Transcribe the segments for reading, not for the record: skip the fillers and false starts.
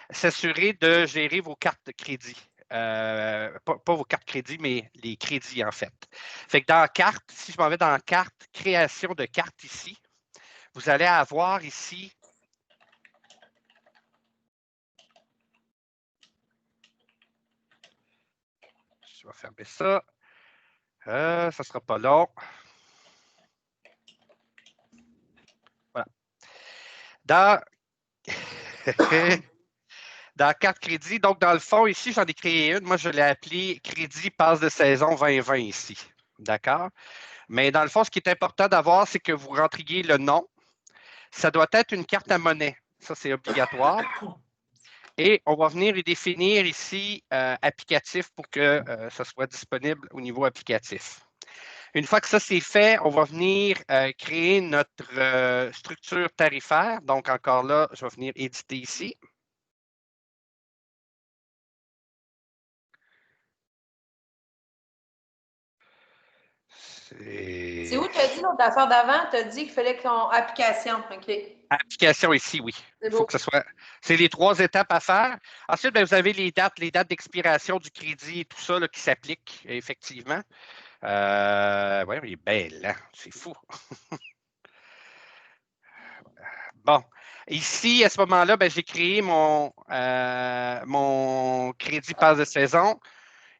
s'assurer de gérer vos cartes de crédit. Pas vos cartes crédit, mais les crédits, en fait. Fait que dans carte, si je m'en vais dans carte, création de carte ici, vous allez avoir ici je vais fermer ça. Ça ne sera pas long. Voilà. Dans carte crédit, donc dans le fond, ici, j'en ai créé une. Moi, je l'ai appelée crédit passe de saison 2020 ici. D'accord? Mais dans le fond, ce qui est important d'avoir, c'est que vous rentriez le nom. Ça doit être une carte à monnaie. Ça, c'est obligatoire. Et on va venir y définir ici applicatif pour que ça soit disponible au niveau applicatif. Une fois que ça c'est fait, on va venir créer notre structure tarifaire. Donc, encore là, je vais venir éditer ici. C'est où tu as dit l'autre affaire d'avant? Tu as dit qu'il fallait qu'on application. OK. Application ici, oui. Il faut que ce soit. C'est les 3 étapes à faire. Ensuite, bien, vous avez les dates d'expiration du crédit et tout ça là, qui s'appliquent, effectivement. Oui, il est belle, hein? C'est fou. Bon. Ici, à ce moment-là, ben, j'ai créé mon crédit passe de saison.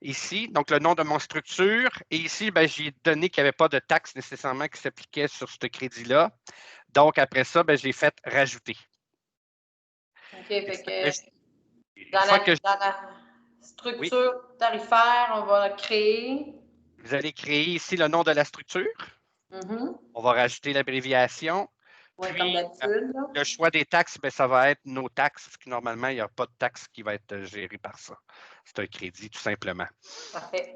Ici, donc le nom de mon structure. Et ici, ben, j'ai donné qu'il n'y avait pas de taxe nécessairement qui s'appliquait sur ce crédit-là. Donc, après ça, ben, j'ai fait rajouter. OK, fait que Dans la structure tarifaire, on va créer. Vous allez créer ici le nom de la structure. On va rajouter l'abréviation. Oui, Puis, comme d'habitude. le choix des taxes, bien, ça va être nos taxes, parce que normalement, il n'y a pas de taxe qui va être gérée par ça. C'est un crédit, tout simplement. Parfait.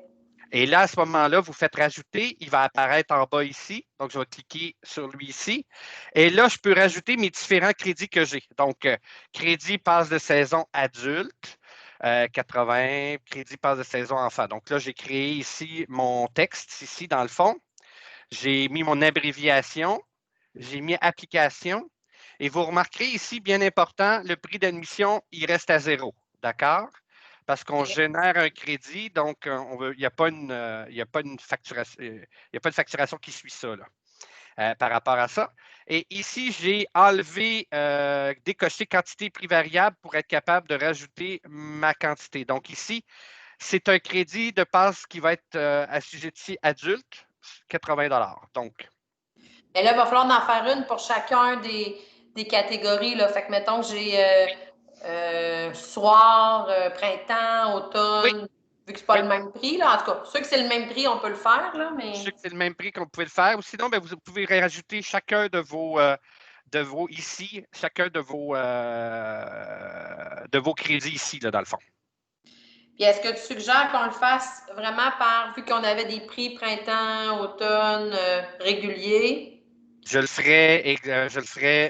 Et là, à ce moment-là, vous faites rajouter. Il va apparaître en bas ici. Donc, je vais cliquer sur lui ici. Et là, je peux rajouter mes différents crédits que j'ai. Donc, crédit passe de saison adulte, 80, crédit passe de saison enfant. Donc là, j'ai créé ici mon texte, ici, dans le fond. J'ai mis mon abréviation. J'ai mis application. Et vous remarquerez ici, bien important, le prix d'admission, il reste à 0. D'accord? Parce qu'on génère un crédit, donc il n'y a pas une facturation qui suit ça là, par rapport à ça. Et ici, j'ai enlevé, décoché quantité prix variable pour être capable de rajouter ma quantité. Donc ici, c'est un crédit de passe qui va être assujetti adulte, 80 $. Donc, et là, il va falloir en faire une pour chacun des catégories. Là. Fait que, mettons que j'ai soir, printemps, automne, vu que ce n'est pas le même prix. Là. En tout cas, ceux que c'est le même prix, on peut le faire. Là, mais... Je sais que c'est le même prix qu'on pouvait le faire. Ou sinon, bien, vous pouvez rajouter chacun de vos ici, chacun de vos crédits ici, là, dans le fond. Puis est-ce que tu suggères qu'on le fasse vraiment vu qu'on avait des prix printemps, automne, réguliers? Je le ferai,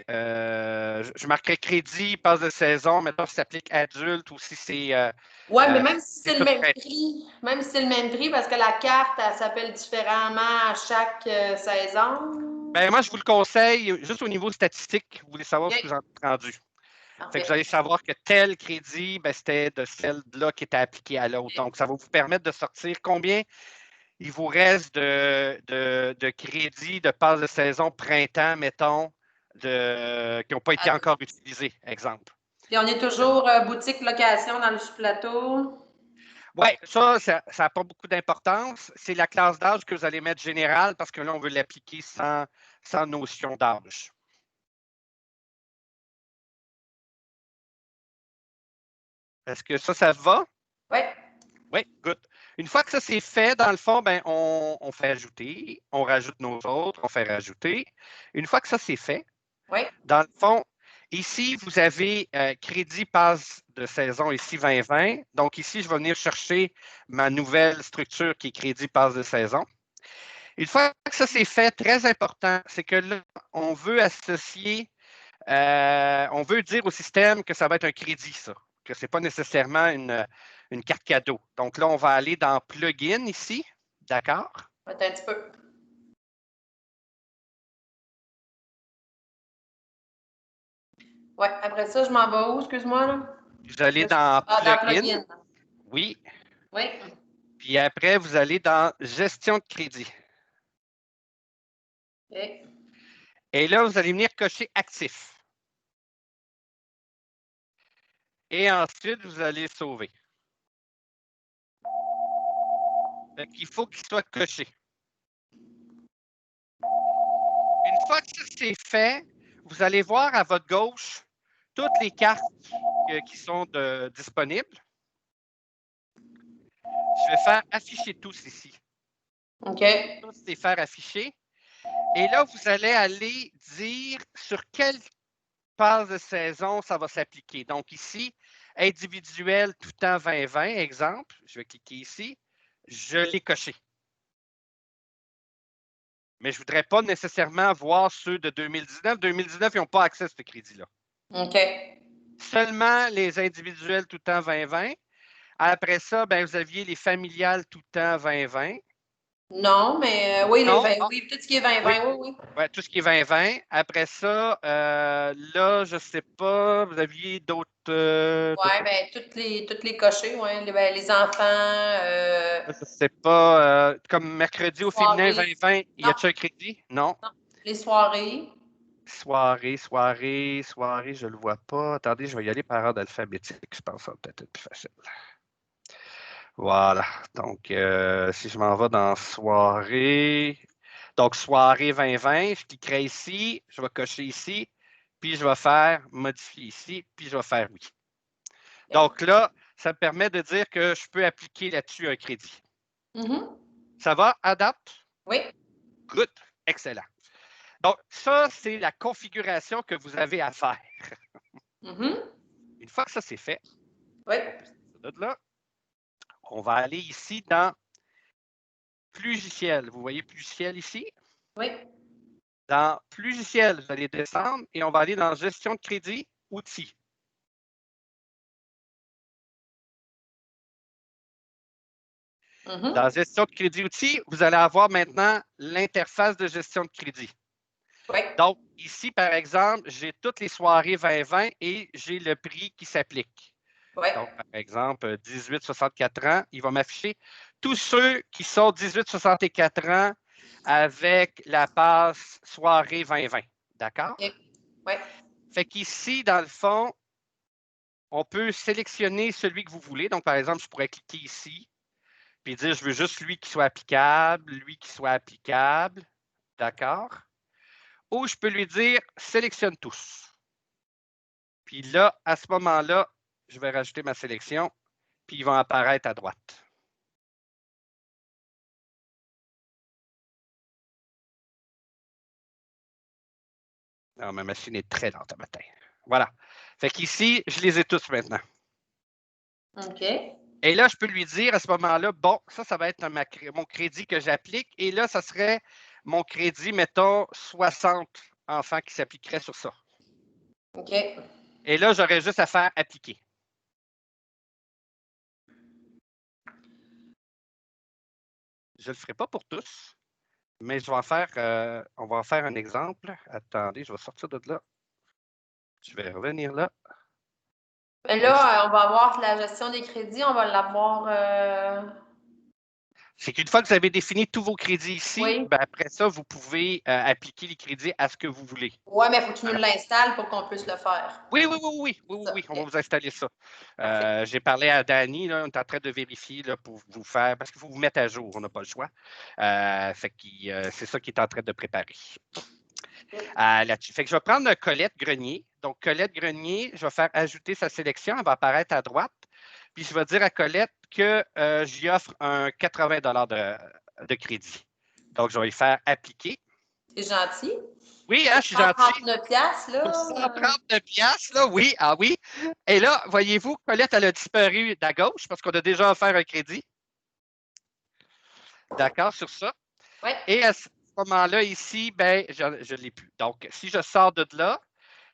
je marquerai crédit, passe de saison, maintenant ça s'applique adulte ou si c'est. Oui, mais même si c'est le même prix, parce que la carte, elle s'appelle différemment à chaque saison. Ben, moi, je vous le conseille, juste au niveau statistique, vous voulez savoir ce que vous en êtes rendu. Fait que vous allez savoir que tel crédit, ben, c'était de celle-là qui était appliquée à l'autre. Donc, ça va vous permettre de sortir combien il vous reste de crédits de passe de saison printemps, mettons, qui n'ont pas été encore utilisés, exemple. Puis on est toujours boutique location dans le sous-plateau. Oui, ça n'a pas beaucoup d'importance. C'est la classe d'âge que vous allez mettre générale parce que là, on veut l'appliquer sans notion d'âge. Est-ce que ça va? Oui. Oui, good. Une fois que ça c'est fait, dans le fond, ben, on fait ajouter, on rajoute nos autres, on fait rajouter. Une fois que ça c'est fait, dans le fond, ici, vous avez crédit passe de saison ici 2020. Donc ici, je vais venir chercher ma nouvelle structure qui est crédit passe de saison. Une fois que ça c'est fait, très important, c'est que là, on veut associer, on veut dire au système que ça va être un crédit, ça, que ce n'est pas nécessairement une carte cadeau. Donc là, on va aller dans Plugin ici. D'accord? Attends un petit peu. Oui, après ça, je m'en vais où? Excuse-moi, là. Vous allez dans Dans Plugin. Plugin. Oui. Oui. Puis après, vous allez dans Gestion de crédit. Okay. Et là, vous allez venir cocher Actif. Et ensuite, vous allez sauver. Il faut qu'il soit coché. Une fois que ça c'est fait, vous allez voir à votre gauche toutes les cartes qui sont disponibles. Je vais faire afficher tous ici. OK. Tous les faire afficher. Et là, vous allez aller dire sur quelle passe de saison ça va s'appliquer. Donc ici, individuel tout temps 2020, exemple. Je vais cliquer ici. Je l'ai coché. Mais je ne voudrais pas nécessairement voir ceux de 2019. 2019, ils n'ont pas accès à ce crédit-là. OK. Seulement les individuels tout temps 2020. Après ça, ben, vous aviez les familiales tout temps 2020. Non, mais oui, les Non? 20, Ah, oui, tout ce qui est 20-20, oui. oui, oui. Ouais, tout ce qui est 2020. Après ça, là, je ne sais pas, vous aviez d'autres. Oui, bien, toutes les cochers, oui. Les enfants, Je ne sais pas, comme mercredi au féminin soirées. 2020, y Non, a-t-il un crédit? Non. non. Les soirées. Soirée, je ne le vois pas. Attendez, je vais y aller par ordre alphabétique. Je pense que ça va peut-être être plus facile. Voilà. Donc, si je m'en vais dans soirée, donc soirée 2020, je cliquerai ici, je vais cocher ici, puis je vais faire modifier ici, puis je vais faire oui. Donc là, ça me permet de dire que je peux appliquer là-dessus un crédit. Ça va à date? Oui. Good. Excellent. Donc, ça, c'est la configuration que vous avez à faire. Une fois que ça, c'est fait, Oui. on peut sortir de là. On va aller ici dans Logiciel. Vous voyez Logiciel ici? Oui. Dans Logiciel, vous allez descendre et on va aller dans Gestion de crédit, Outils. Dans Gestion de crédit, Outils, vous allez avoir maintenant l'interface de gestion de crédit. Oui. Donc, ici, par exemple, j'ai toutes les soirées 2020 et j'ai le prix qui s'applique. Oui. Donc, par exemple, 18-64 ans, il va m'afficher tous ceux qui sont 18-64 ans avec la passe soirée 2020. D'accord? OK. Oui. Fait qu'ici, dans le fond, on peut sélectionner celui que vous voulez. Donc, par exemple, je pourrais cliquer ici puis dire je veux juste lui qui soit applicable, lui qui soit applicable. D'accord? Ou je peux lui dire sélectionne tous. Puis là, à ce moment-là, je vais rajouter ma sélection, puis ils vont apparaître à droite. Non, ma machine est très lente ce matin. Voilà. Fait qu'ici, je les ai tous maintenant. OK. Et là, je peux lui dire à ce moment-là, bon, ça va être mon crédit que j'applique. Et là, ça serait mon crédit, mettons, 60 enfants qui s'appliqueraient sur ça. OK. Et là, j'aurais juste à faire appliquer. Je ne le ferai pas pour tous, mais je vais en faire, on va en faire un exemple. Attendez, je vais sortir de là. Je vais revenir là. Mais là, on va avoir la gestion des crédits, on va l'avoir. C'est qu'une fois que vous avez défini tous vos crédits ici, Oui. ben après ça, vous pouvez appliquer les crédits à ce que vous voulez. Oui, mais il faut que tu nous l'installes pour qu'on puisse le faire. Oui, on va vous installer ça. J'ai parlé à Dani, là, on est en train de vérifier là, pour vous faire, parce qu'il faut vous mettre à jour, on n'a pas le choix. C'est ça qu'il est en train de préparer. Là-dessus. Fait que je vais prendre Colette Grenier. Donc, Colette Grenier, je vais faire ajouter sa sélection, elle va apparaître à droite. Puis, je vais dire à Colette que j'y offre un 80 de crédit. Donc, je vais lui faire appliquer. C'est gentil. Oui, hein, je suis gentil. 139 $, là. Pour 139 piastres, là, oui, ah oui. Et là, voyez-vous, Colette, elle a disparu à gauche parce qu'on a déjà offert un crédit. D'accord, sur ça. Oui. Et à ce moment-là, ici, ben, je ne l'ai plus. Donc, si je sors de là,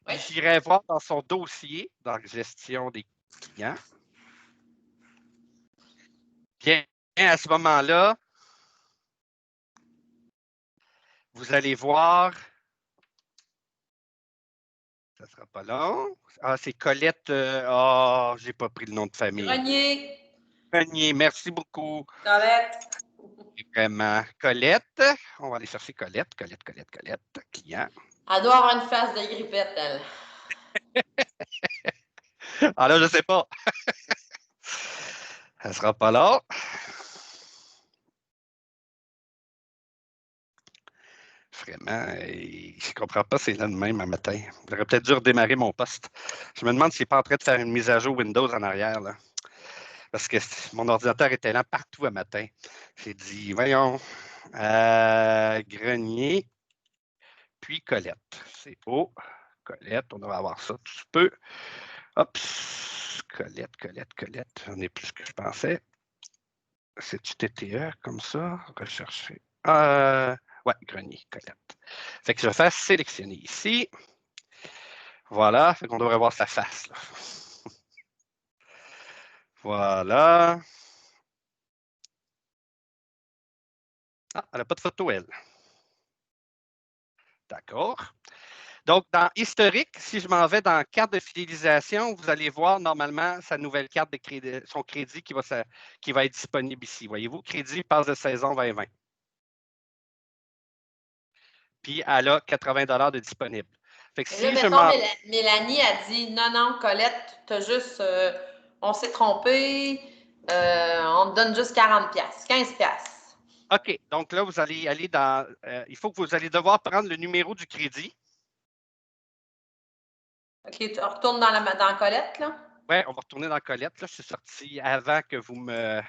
Oui. j'irai voir dans son dossier, dans la gestion des clients. Bien, à ce moment-là, vous allez voir, Ça sera pas long. Ah, c'est Colette. J'ai pas pris le nom de famille. Grenier. Grenier, merci beaucoup. Colette. Vraiment. Colette. On va aller chercher Colette. Colette. Client. Elle doit avoir une face de grippette, elle. Ah là, je sais pas. Elle sera pas là. Vraiment, je ne comprends pas, c'est là de même un matin. J'aurais peut-être dû redémarrer mon poste. Je me demande s'il n'est pas en train de faire une mise à jour Windows en arrière, là. Parce que mon ordinateur était là partout un matin. J'ai dit, voyons, Grenier, puis Colette. C'est beau. Colette, on va avoir ça tout ce peu. Hop, Colette. J'en ai plus que je pensais. C'est-tu TTE comme ça? Rechercher. Ouais, Grenier, Colette. Fait que je vais faire sélectionner ici. Voilà, fait qu'on devrait voir sa face, là. Voilà. Ah, elle n'a pas de photo, elle. D'accord. Donc, dans historique, si je m'en vais dans carte de fidélisation, vous allez voir normalement sa nouvelle carte de crédit, son crédit qui va être disponible ici. Voyez-vous, crédit passe de saison 2020. Puis, elle a 80 $ de disponible. Fait que Et si là, je mettons, Mélanie a dit non, Colette, t'as juste, on s'est trompé, on te donne juste 40$, 15$. OK. Donc là, vous allez aller dans. Il faut que vous allez devoir prendre le numéro du crédit. OK, tu retournes dans Colette, là? Oui, on va retourner dans Colette. Là, je suis sorti avant que vous me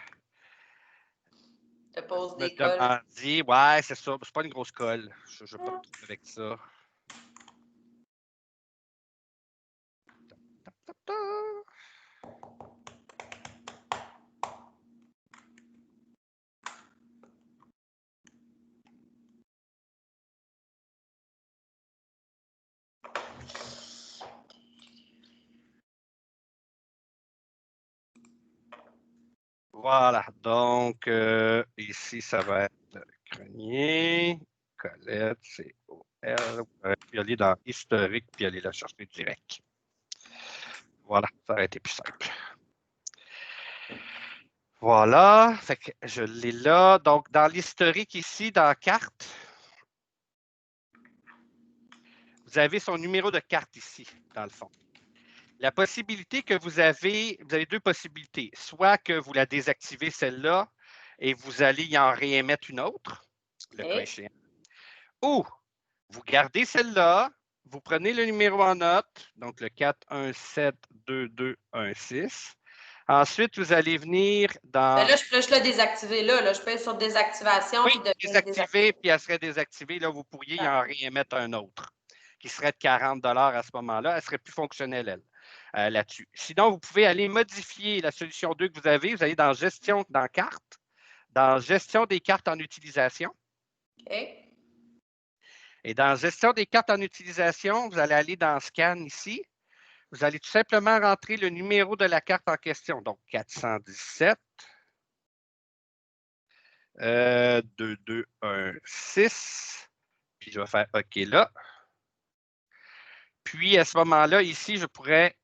demandiez. Ouais, c'est ça. C'est pas une grosse colle. Je ne vais pas me tromper avec ça. Voilà. Donc, ici, ça va être Grenier, Colette, C-O-L. Puis aller dans historique, puis aller la chercher direct. Voilà, ça aurait été plus simple. Voilà, fait que je l'ai là. Donc, dans l'historique ici, dans carte, vous avez son numéro de carte ici, dans le fond. La possibilité que vous avez deux possibilités. Soit que vous la désactivez, celle-là, et vous allez y en réémettre une autre, le cas échéant. Ou vous gardez celle-là, vous prenez le numéro en note, donc le 4172216. Ensuite, vous allez venir dans. Ben là, je peux le désactiver là. Je peux être sur désactivation. Oui, désactiver, puis elle serait désactivée. Là, vous pourriez y en réémettre un autre qui serait de 40 $ à ce moment-là. Elle serait plus fonctionnelle, elle, là-dessus. Sinon, vous pouvez aller modifier la solution 2 que vous avez. Vous allez dans Gestion, dans Cartes, dans Gestion des cartes en utilisation. OK. Et dans Gestion des cartes en utilisation, vous allez aller dans Scan ici. Vous allez tout simplement rentrer le numéro de la carte en question. Donc, 417 2216. Puis, je vais faire OK là. Puis, à ce moment-là, ici, je pourrais.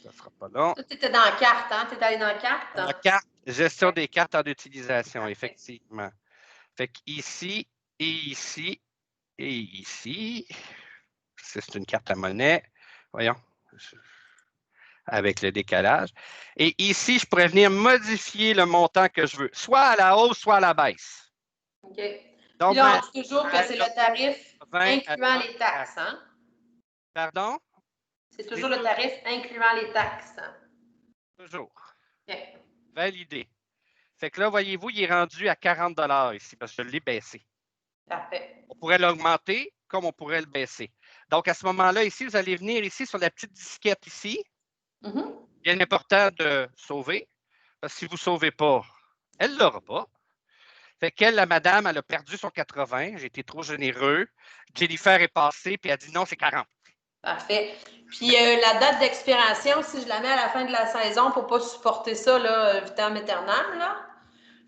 Ça ne sera pas long. Tu étais dans la carte, hein? Tu es allé dans la carte? Dans la carte, gestion des cartes en utilisation, effectivement. Fait qu'ici, et ici, et ici, c'est une carte à monnaie. Voyons. Avec le décalage. Et ici, je pourrais venir modifier le montant que je veux, soit à la hausse, soit à la baisse. OK. Donc, puis là, on dit toujours que c'est le tarif 20 incluant les taxes, hein? Pardon? C'est toujours le tarif incluant les taxes. Toujours. OK. Validé. Fait que là, voyez-vous, il est rendu à 40 $ ici parce que je l'ai baissé. Parfait. On pourrait l'augmenter comme on pourrait le baisser. Donc, à ce moment-là, ici, vous allez venir ici sur la petite disquette ici. Bien important de sauver, parce que si vous ne sauvez pas, elle ne l'aura pas. Fait qu'elle, la madame, elle a perdu son 80. J'ai été trop généreux. Jennifer est passée, puis elle a dit non, c'est 40. Parfait. Puis la date d'expiration, si je la mets à la fin de la saison pour ne pas supporter ça, là, vitam aeternam, là,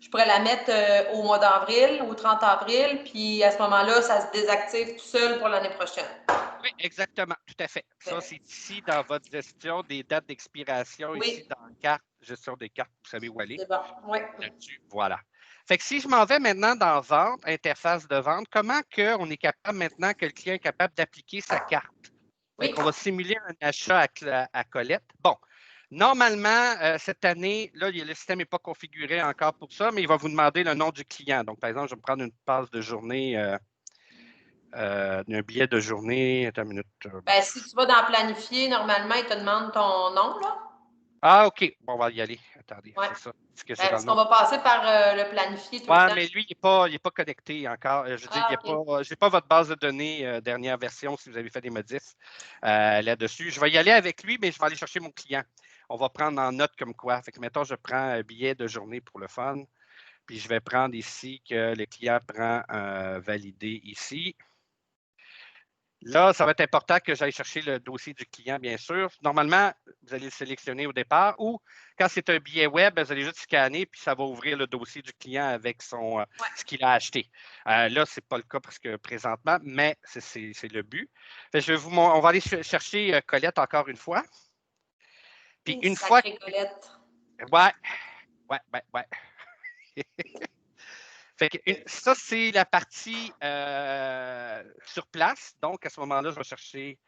je pourrais la mettre au mois d'avril, au 30 avril, puis à ce moment-là, ça se désactive tout seul pour l'année prochaine. Oui, exactement, tout à fait. Ça, c'est ici dans votre gestion des dates d'expiration, ici dans la carte, gestion des cartes, vous savez où aller. C'est bon, oui. Là-dessus, voilà. Fait que si je m'en vais maintenant dans vente, interface de vente, comment on est capable maintenant que le client est capable d'appliquer sa carte? Fait qu'on va simuler un achat à Colette. Bon, normalement, cette année, là, le système n'est pas configuré encore pour ça, mais il va vous demander le nom du client. Donc, par exemple, je vais me prendre une passe de journée, un billet de journée. Attends une minute. Ben, si tu vas dans planifier, normalement, il te demande ton nom, là. Ah, OK. Bon, on va y aller. Attendez, Ouais. c'est ça. Parce qu'on va passer par le planifier tout le temps. Mais lui, il n'est pas connecté encore. Je veux dire, je n'ai pas votre base de données dernière version si vous avez fait des modifs là-dessus. Je vais y aller avec lui, mais je vais aller chercher mon client. On va prendre en note comme quoi. Fait que, mettons, je prends un billet de journée pour le fun. Puis je vais prendre ici que le client prend validé ici. Là, ça va être important que j'aille chercher le dossier du client, bien sûr. Normalement, vous allez le sélectionner au départ ou quand c'est un billet web, vous allez juste scanner puis ça va ouvrir le dossier du client avec ce qu'il a acheté. Là, ce n'est pas le cas parce que présentement, mais c'est le but. On va aller chercher Colette encore une fois. Puis une fois. Colette. Ouais. Fait que ça, c'est la partie sur place. Donc, à ce moment-là, je vais chercher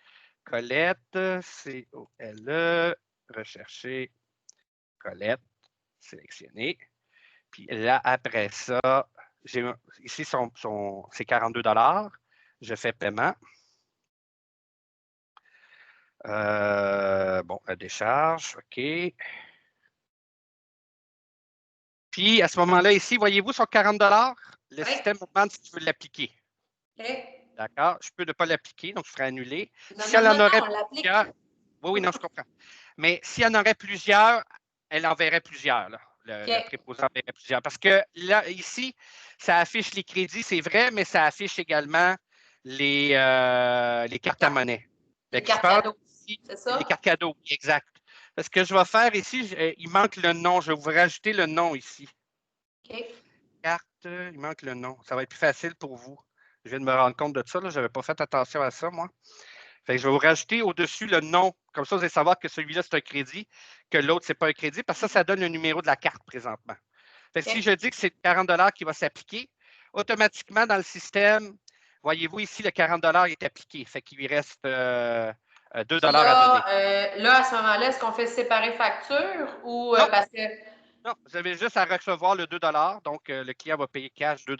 Colette, C-O-L-E, rechercher Colette, sélectionner. Puis là, après ça, ici, c'est 42 $. Je fais paiement. Bon, la décharge, OK. Puis, à ce moment-là, ici, voyez-vous, sur 40 $, le système me demande si tu veux l'appliquer. OK. D'accord? Je peux ne pas l'appliquer, donc je ferai annuler. Si elle en aurait plusieurs. Oui, non, je comprends. Mais s'il y en aurait plusieurs, elle enverrait plusieurs. Là. Le préposé enverrait plusieurs. Parce que là, ici, ça affiche les crédits, c'est vrai, mais ça affiche également les cartes à monnaie. Les cartes cadeaux. C'est ça? Les cartes cadeaux, exact. Ce que je vais faire ici, il manque le nom. Je vais vous rajouter le nom ici. OK. Carte, il manque le nom. Ça va être plus facile pour vous. Je viens de me rendre compte de ça. Je n'avais pas fait attention à ça, moi. Fait que je vais vous rajouter au-dessus le nom. Comme ça, vous allez savoir que celui-là, c'est un crédit, que l'autre, ce n'est pas un crédit, parce que ça donne le numéro de la carte présentement. Fait que si je dis que c'est 40 $ qui va s'appliquer, automatiquement, dans le système, voyez-vous ici, le 40 $ est appliqué. Fait qu'il lui reste 2 $ à donner. Là, à ce moment-là, est-ce qu'on fait séparer facture ou parce que. Non, vous avez juste à recevoir le 2 $. Donc, le client va payer cash 2 $.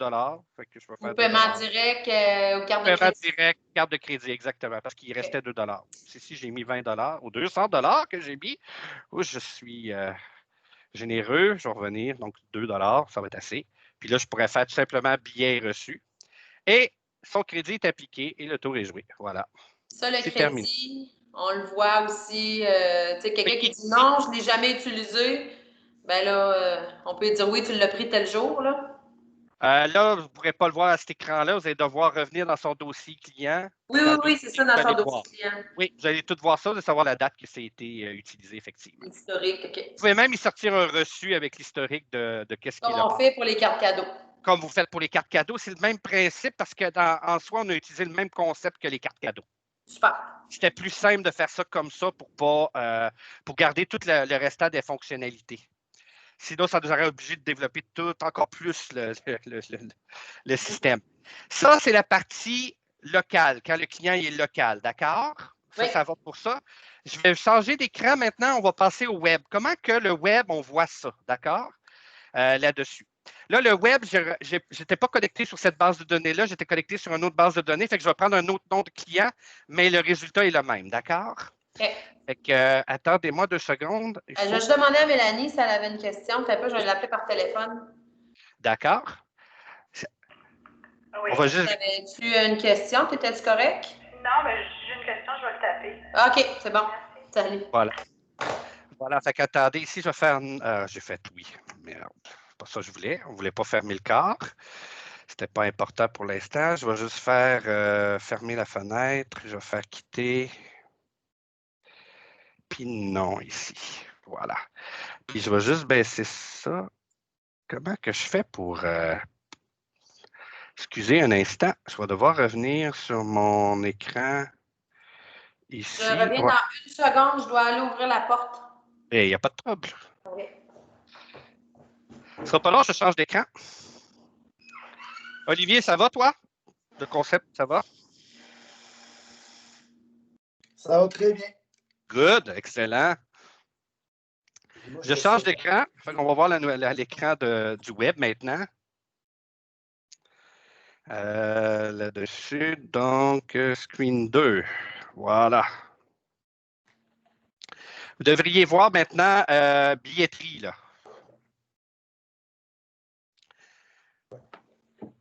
Fait que je vais faire ou paiement direct ou carte de crédit. Paiement direct, carte de crédit, exactement, parce qu'il restait 2 $. Ici, j'ai mis 20 $ ou 200 $ que j'ai mis. Où je suis généreux, je vais revenir. Donc, 2 $, ça va être assez. Puis là, je pourrais faire tout simplement billet reçu. Et son crédit est appliqué et le tour est joué. Voilà. Ça, le crédit, terminé. On le voit aussi. Tu sais, quelqu'un qui dit non, je ne l'ai jamais utilisé. Ben là, on peut dire oui, tu l'as pris tel jour, là. Là, vous ne pourrez pas le voir à cet écran-là. Vous allez devoir revenir dans son dossier client. Oui, c'est ça, dans son dossier client. Oui, vous allez tout voir ça, de savoir la date que ça a été utilisé, effectivement. Historique, OK. Vous pouvez même y sortir un reçu avec l'historique de qu'est-ce qu'il a. Comme on fait pour les cartes cadeaux. Comme vous faites pour les cartes cadeaux, c'est le même principe parce qu'en soi, on a utilisé le même concept que les cartes cadeaux. Super. C'était plus simple de faire ça comme ça pour garder tout le restant des fonctionnalités. Sinon, ça nous aurait obligé de développer encore plus le système. Ça, c'est la partie locale, quand le client est local, d'accord? Oui. Ça va pour ça. Je vais changer d'écran maintenant, on va passer au web. Comment que le web, on voit ça, d'accord? Là-dessus. Là, le web, je n'étais pas connecté sur cette base de données-là, j'étais connecté sur une autre base de données, fait que je vais prendre un autre nom de client, mais le résultat est le même, d'accord? OK. Fait que, attendez-moi 2 secondes. Je vais juste demander à Mélanie si elle avait une question. Je vais l'appeler par téléphone. D'accord. Oui. Avais-tu une question? T'étais-tu correct? Non, mais j'ai une question, je vais le taper. OK, c'est bon. Salut. Voilà, fait qu'attendez, ici, je vais faire. J'ai fait oui. Merde. C'est pas ça que je voulais. On ne voulait pas fermer le quart. C'était pas important pour l'instant. Je vais juste faire fermer la fenêtre. Je vais faire quitter. Puis non, ici. Voilà. Puis je vais juste baisser ça. Comment que je fais pour... Excusez un instant, je vais devoir revenir sur mon écran ici. Je reviens dans une seconde, je dois aller ouvrir la porte. Il n'y a pas de trouble. Oui. Ce sera pas long, je change d'écran. Olivier, ça va, toi? Le concept, ça va? Ça va très bien. Good, excellent. Je change d'écran. On va voir l'écran du web maintenant. Là-dessus, donc, screen 2. Voilà. Vous devriez voir maintenant billetterie, là.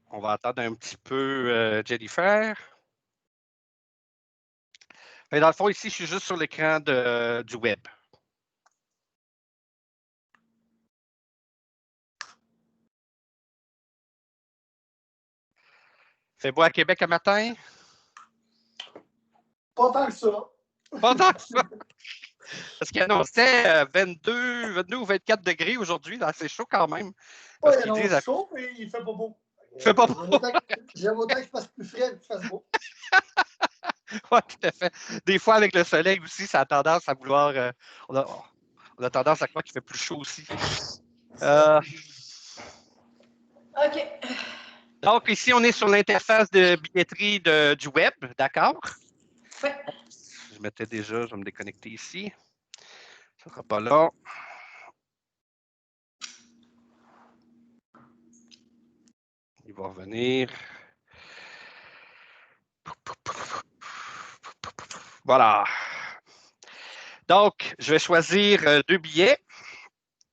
On va attendre un petit peu Jennifer. Mais dans le fond, ici, je suis juste sur l'écran du web. C'est beau à Québec un matin? Pas tant que ça. Pas tant que ça. Parce qu'il annonçait 22 ou 24 degrés aujourd'hui. C'est chaud quand même. Parce il annonce chaud, mais il fait pas beau. Il fait pas beau. J'aime autant qu'il fasse plus frais que qu'il fasse beau. Oui, tout à fait. Des fois, avec le soleil aussi, ça a tendance à vouloir... on a tendance à croire qu'il fait plus chaud aussi. OK. Donc, ici, on est sur l'interface de billetterie du web, d'accord? Oui. Je mettais déjà, je vais me déconnecter ici. Ça ne sera pas là. Il va revenir. Voilà. Donc, je vais choisir 2 billets.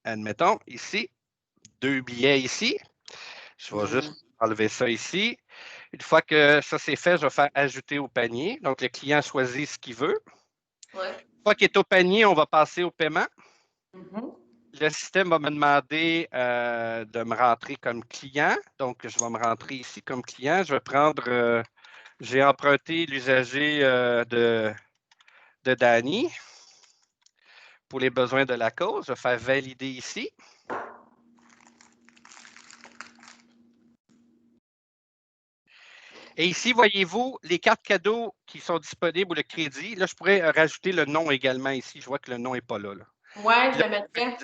Admettons, ici. 2 billets ici. Je vais juste enlever ça ici. Une fois que ça c'est fait, je vais faire ajouter au panier. Donc, le client choisit ce qu'il veut. Ouais. Une fois qu'il est au panier, on va passer au paiement. Mm-hmm. Le système va me demander de me rentrer comme client. Donc, je vais me rentrer ici comme client. Je vais prendre, j'ai emprunté l'usager de Danny pour les besoins de la cause. Je vais faire valider ici. Et ici, voyez-vous, les cartes cadeaux qui sont disponibles ou le crédit. Là, je pourrais rajouter le nom également ici. Je vois que le nom n'est pas là. Oui, je le mettrais.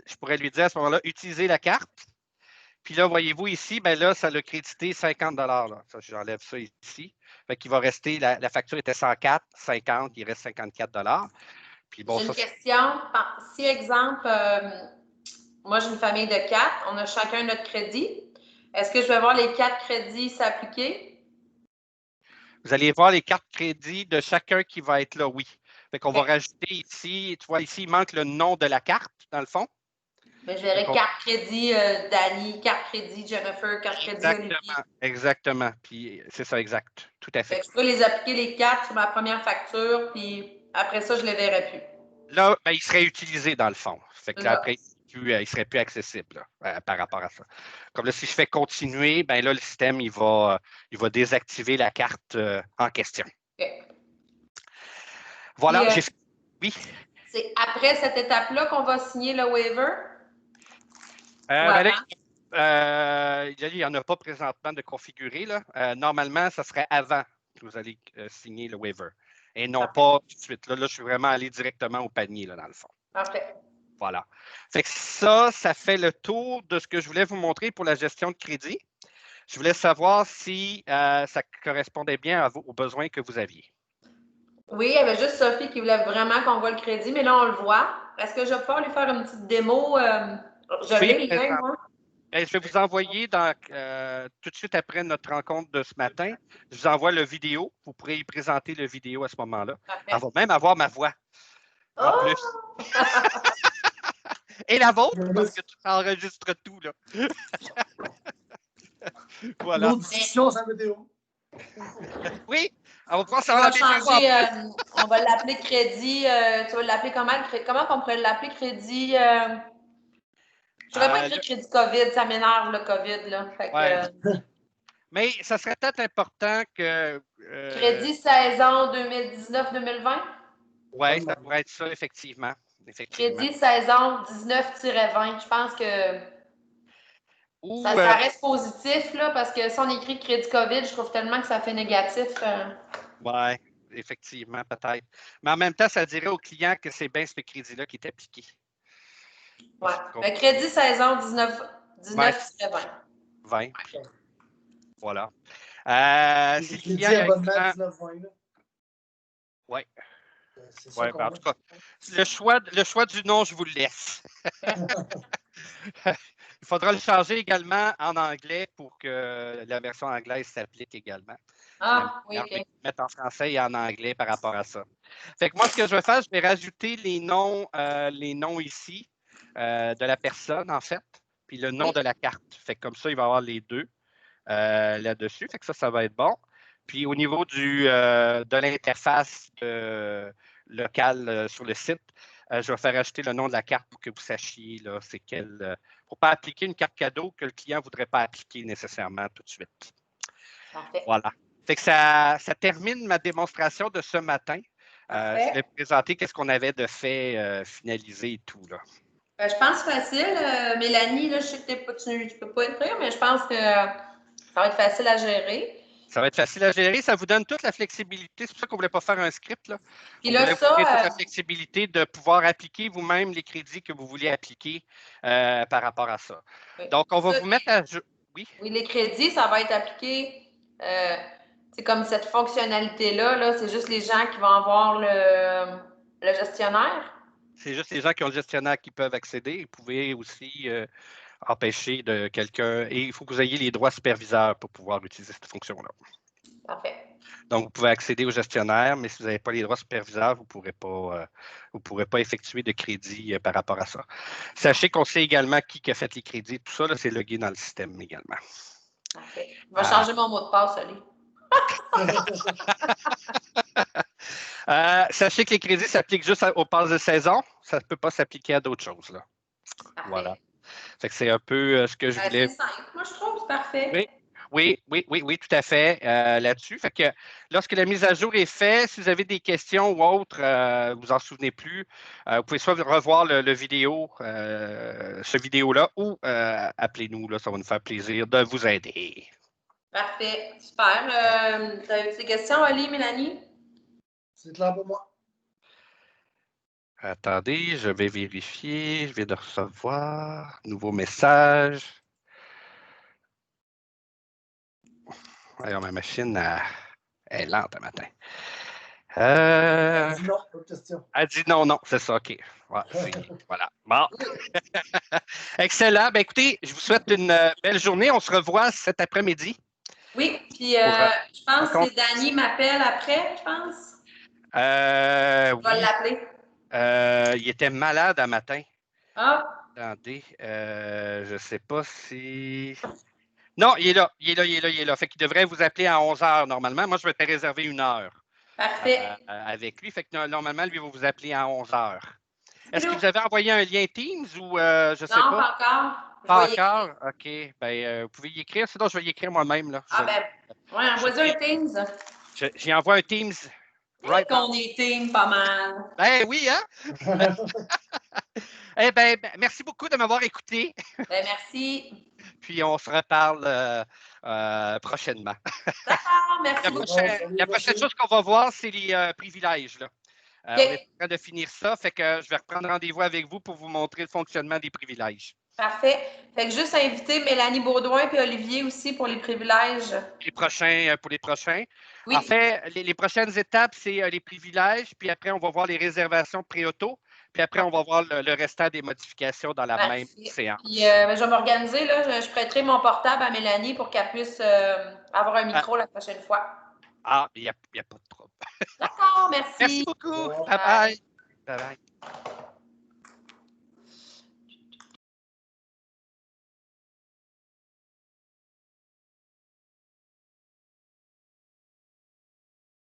Je pourrais lui dire à ce moment-là, utiliser la carte. Puis là, voyez-vous ici, ben là, ça l'a crédité 50 là. Ça, j'enlève ça ici. Fait qu'il va rester, la facture était 104, 50, il reste 54 Puis bon, j'ai une question. Si, exemple, moi, j'ai une famille de 4, on a chacun notre crédit. Est-ce que je vais voir les 4 crédits s'appliquer? Vous allez voir les cartes crédit de chacun qui va être là, oui. Fait qu'on va rajouter ici, tu vois, ici, il manque le nom de la carte, dans le fond. Ben, je verrai carte crédit Dani, carte crédit Jennifer, carte crédit Olivier. Exactement. Puis c'est ça, exact. Tout à fait. Je peux les appliquer les 4 sur ma première facture, puis après ça, je ne les verrai plus. Là, ben, il serait utilisé dans le fond. Fait que là, après, il ne serait plus accessible là, par rapport à ça. Comme là, si je fais continuer, ben là, le système, il va désactiver la carte en question. Okay. Voilà, puis, oui. C'est après cette étape-là qu'on va signer le waiver? Ben là, il n'y en a pas présentement de configuré. Là. Normalement, ça serait avant que vous allez signer le waiver. Et non pas tout de suite. Là, je suis vraiment allé directement au panier, là, dans le fond. Parfait. Voilà. Fait que ça fait le tour de ce que je voulais vous montrer pour la gestion de crédit. Je voulais savoir si ça correspondait bien aux besoins que vous aviez. Oui, il y avait juste Sophie qui voulait vraiment qu'on voit le crédit, mais là, on le voit. Est-ce que je vais pouvoir lui faire une petite démo? Je l'ai, le lien, moi. Je vais vous envoyer tout de suite après notre rencontre de ce matin, je vous envoie le vidéo. Vous pourrez y présenter le vidéo à ce moment-là. Elle va même avoir ma voix. En plus. Et la vôtre, parce que tu enregistres tout. Là. Voilà. L'audition, ça vidéo. Oui, on va pouvoir on va l'appeler crédit. Tu vas l'appeler comment? Comment on pourrait l'appeler crédit? Je ne pourrais pas écrire crédit COVID, ça m'énerve le COVID. Là. Fait que, mais ça serait peut-être important que. Crédit saison 2019-2020? Oui, ça pourrait être ça, effectivement. Crédit saison 19-20. Je pense que. Ou, Ça reste positif, là, parce que si on écrit crédit COVID, je trouve tellement que ça fait négatif. Oui, effectivement, peut-être. Mais en même temps, ça dirait au client que c'est bien ce crédit-là qui est appliqué. Ouais. Le crédit saison 19-20. 20. Voilà. Si le J'ai client dit a abonnement également... 19,20. Oui. C'est ça Ouais, qu'on ben, en met. tout cas, le choix du nom, je vous le laisse. Il faudra le changer également en anglais pour que la version anglaise s'applique également. Ah, oui, Je vais OK. mettre en français et en anglais par rapport à ça. Fait que moi, ce que je vais faire, je vais rajouter les noms ici de la personne, en fait, puis le nom Oui. de la carte. Fait que comme ça, il va y avoir les deux là-dessus. Fait que ça va être bon. Puis au niveau de l'interface locale sur le site, je vais faire ajouter le nom de la carte pour que vous sachiez là, c'est quelle. Pour ne pas appliquer une carte cadeau que le client ne voudrait pas appliquer nécessairement tout de suite. Parfait. Voilà. Fait que ça termine ma démonstration de ce matin. Je vais présenter qu'est-ce qu'on avait de fait finalisé et tout. Là. Je pense facile. Mélanie, là, je sais que tu ne peux pas écrire, mais je pense que ça va être facile à gérer. Ça va être facile à gérer. Ça vous donne toute la flexibilité. C'est pour ça qu'on ne voulait pas faire un script. Là. Puis On là, voulait vous ça, donner toute la flexibilité de pouvoir appliquer vous-même les crédits que vous vouliez appliquer par rapport à ça. oui. Donc, on va Ça, vous mettre à jour. Oui. Oui, les crédits, ça va être appliqué. C'est comme cette fonctionnalité-là, là, c'est juste les gens qui vont avoir le gestionnaire. C'est juste les gens qui ont le gestionnaire qui peuvent accéder. Vous pouvez aussi empêcher de quelqu'un. Et il faut que vous ayez les droits superviseurs pour pouvoir utiliser cette fonction-là. Parfait. Donc, vous pouvez accéder au gestionnaire, mais si vous n'avez pas les droits superviseurs, vous ne pourrez pas effectuer de crédit par rapport à ça. Sachez qu'on sait également qui a fait les crédits. Tout ça, c'est logué dans le système également. Parfait. Je vais changer mon mot de passe, Ali. Sachez que les crédits s'appliquent juste aux passes de saison. Ça ne peut pas s'appliquer à d'autres choses. Là. Parfait. Voilà. Fait que c'est un peu ce que je voulais. C'est simple, moi, je trouve, c'est parfait. Oui, tout à fait là-dessus. Fait que lorsque la mise à jour est faite, si vous avez des questions ou autres, vous vous en souvenez plus, vous pouvez soit revoir le vidéo, ce vidéo-là, ou appelez-nous, là, ça va nous faire plaisir de vous aider. Parfait, super. T'as-tu des questions, Ali, Mélanie? C'est clair pour moi. Attendez, je vais vérifier. Je viens de recevoir. Nouveau message. Alors, ma machine est lente ce matin. Elle dit non, pas de question. Elle dit non, c'est ça, OK. Ouais, voilà. Bon. Excellent. Ben, écoutez, je vous souhaite une belle journée. On se revoit cet après-midi. Oui, puis je pense que Dany m'appelle après, je pense. Je vais l'appeler. Il était malade un matin. Ah. Attendez, je ne sais pas si... Non, il est là. Fait qu'il devrait vous appeler à 11h normalement. Moi, je vais te réserver 1 heure. Parfait. Avec lui. Fait que normalement, lui va vous appeler à 11h. Est-ce que vous avez envoyé un lien Teams ou je ne sais pas? Non, pas encore. Pas encore? OK. Ben, vous pouvez y écrire. Sinon, je vais y écrire moi-même. Là. Ouais, envoie-y un Teams. J'y envoie un Teams. Right qu'on est team pas mal. Ben oui, hein? Eh bien, merci beaucoup de m'avoir écouté. Merci. Puis on se reparle prochainement. D'accord, merci beaucoup. La prochaine chose qu'on va voir, c'est les privilèges. Là. On est en train de finir ça, fait que je vais reprendre rendez-vous avec vous pour vous montrer le fonctionnement des privilèges. Parfait. Fait que juste inviter Mélanie Baudouin et Olivier aussi pour les privilèges. Pour les prochains. Oui. En fait, les prochaines étapes, c'est les privilèges, puis après, on va voir les réservations pré-auto, puis après, on va voir le restant des modifications dans la même séance. Puis, je vais m'organiser, là. Je prêterai mon portable à Mélanie pour qu'elle puisse avoir un micro la prochaine fois. Ah, il n'y a pas de trouble. D'accord, merci. Merci beaucoup. Bye-bye. Bye-bye.